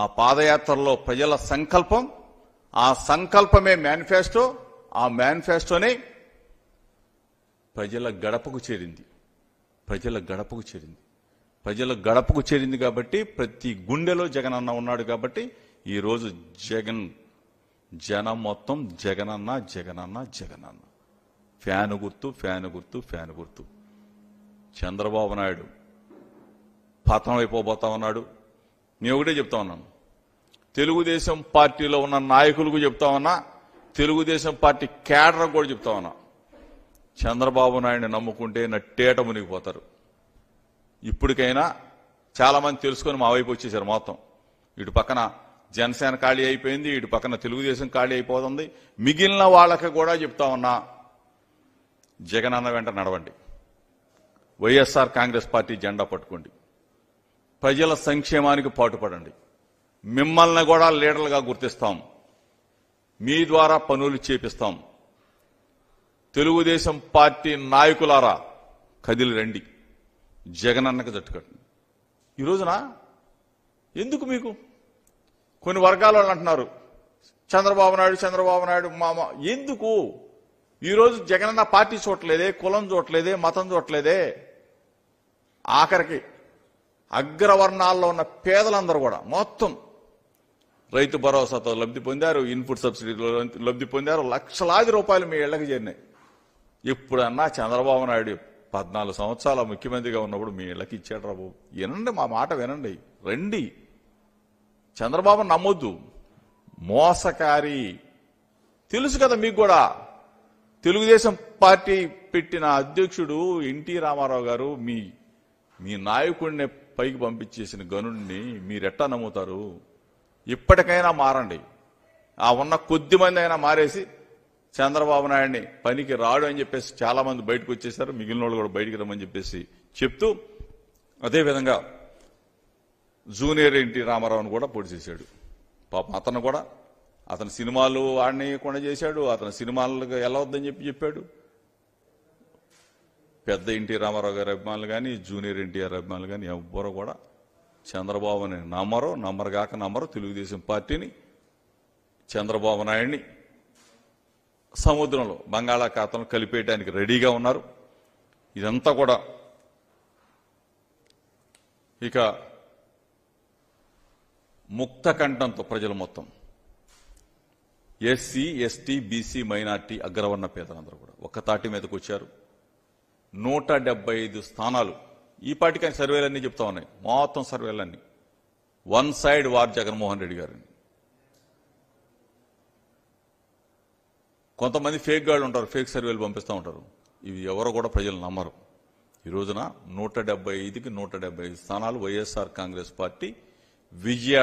ఆ పాదయాత్రలో ప్రజల సంకల్పం, ఆ సంకల్పమే మేనిఫెస్టో, ఆ మేనిఫెస్టోనే ప్రజల గడపకు చేరింది. ప్రజల గడపకు చేరింది కాబట్టి ప్రతి గుండెలో జగన్ అన్న ఉన్నాడు కాబట్టి ఈరోజు జనం మొత్తం జగనన్న జగనన్న జగనన్న. ఫ్యాను గుర్తు. చంద్రబాబు నాయుడు పతనం అయిపోబోతా ఉన్నాడు. నేను ఒకటే చెప్తా ఉన్నాను, తెలుగుదేశం పార్టీలో ఉన్న నాయకులకు చెప్తా ఉన్నా, తెలుగుదేశం పార్టీ కేడర్ కూడా చెప్తా ఉన్నా, చంద్రబాబు నాయుడిని నమ్ముకుంటే నట్టేట మునిగిపోతారు. ఇప్పటికైనా చాలా మంది తెలుసుకొని మా వైపు వచ్చేసారు. మొత్తం ఇటు పక్కన జనసేన ఖాళీ అయిపోయింది, ఇటు పక్కన తెలుగుదేశం ఖాళీ అయిపోతుంది. మిగిలిన వాళ్ళకి కూడా చెప్తా ఉన్నా, జగన్ అన్న వెంట నడవండి, వైఎస్ఆర్ కాంగ్రెస్ పార్టీ జెండా పట్టుకోండి, ప్రజల సంక్షేమానికి పాటుపడండి. మిమ్మల్ని కూడా లీడర్లుగా గుర్తిస్తాం, మీ ద్వారా పనులు చేపిస్తాం. తెలుగుదేశం పార్టీ నాయకులారా కదిలి రండి, జగనన్నకు జట్టుకట్టండి. ఈ రోజున ఎందుకు మీకు కొన్ని వర్గాల వాళ్ళు అంటున్నారు చంద్రబాబు నాయుడు మామ, ఎందుకు ఈరోజు జగనన్న పార్టీ చూడలేదే, కులం చూడలేదే, మతం చూడలేదే, ఆఖరికి అగ్రవర్ణాల్లో ఉన్న పేదలందరూ కూడా మొత్తం రైతు భరోసాతో లబ్ధి పొందారు, ఇన్పుట్ సబ్సిడీలో లబ్ధి పొందారు, లక్షలాది రూపాయలు మీ ఇళ్లకు చేరినాయి. ఎప్పుడన్నా చంద్రబాబు నాయుడు 14 సంవత్సరాల ముఖ్యమంత్రిగా ఉన్నప్పుడు మీ ఇళ్లకి ఇచ్చాడు రా బాబు? వినండి, మా మాట వినండి, రండి. చంద్రబాబు నమ్మొద్దు, మోసకారి. తెలుసు కదా మీకు కూడా. తెలుగుదేశం పార్టీ పెట్టిన అధ్యక్షుడు ఎన్టీ రామారావు గారు మీ నాయకుడిని పైకి పంపించేసిన గనుడిని మీరెట్టా నమ్ముతారు? ఇప్పటికైనా మారండి. ఆ ఉన్న కొద్ది మంది అయినా మారేసి చంద్రబాబు నాయుడిని పనికి రాడు అని చెప్పేసి చాలా మంది బయటకు వచ్చేసారు. మిగిలిన వాళ్ళు కూడా బయటికి రమ్మని చెప్పేసి చెప్తూ, అదేవిధంగా జూనియర్ ఎన్టీ రామారావును కూడా పొడి చేశాడు. పాపం అతను కూడా అతని సినిమాలు ఆడనీయకుండా చేశాడు, అతని సినిమాలకు వెళ్ళవద్దని చెప్పాడు. పెద్ద ఎన్టీ రామారావు గారి అభిమానులు కానీ, జూనియర్ ఎన్టీఆర్ అభిమానులు కానీ ఎవ్వరూ కూడా చంద్రబాబుని నమ్మరు. తెలుగుదేశం పార్టీని, చంద్రబాబు నాయుడిని సముద్రంలో, బంగాళాఖాతంలో కలిపేయడానికి రెడీగా ఉన్నారు. ఇదంతా కూడా ఇక ముక్త కంఠంతో ప్రజలు మొత్తం ఎస్సీ, ఎస్టీ, బీసీ, మైనార్టీ, అగ్రవర్ణ పేదలందరూ కూడా ఒక్క తాటి మీదకి వచ్చారు. 175 స్థానాలు ఈ పార్టీకి సర్వేలన్నీ చెప్తా ఉన్నాయి. మొత్తం సర్వేలన్నీ one side war Jaganmohan Reddy గారిని. కొంతమంది ఫేక్ గాళ్ళు ఉంటారు, ఫేక్ సర్వేలు పంపిస్తూ ఉంటారు. ఇవి ఎవరో కూడా ప్రజలు నమ్మరు. ఈ రోజున 175కి 175 స్థానాలు వైఎస్ఆర్ కాంగ్రెస్ పార్టీ విజయ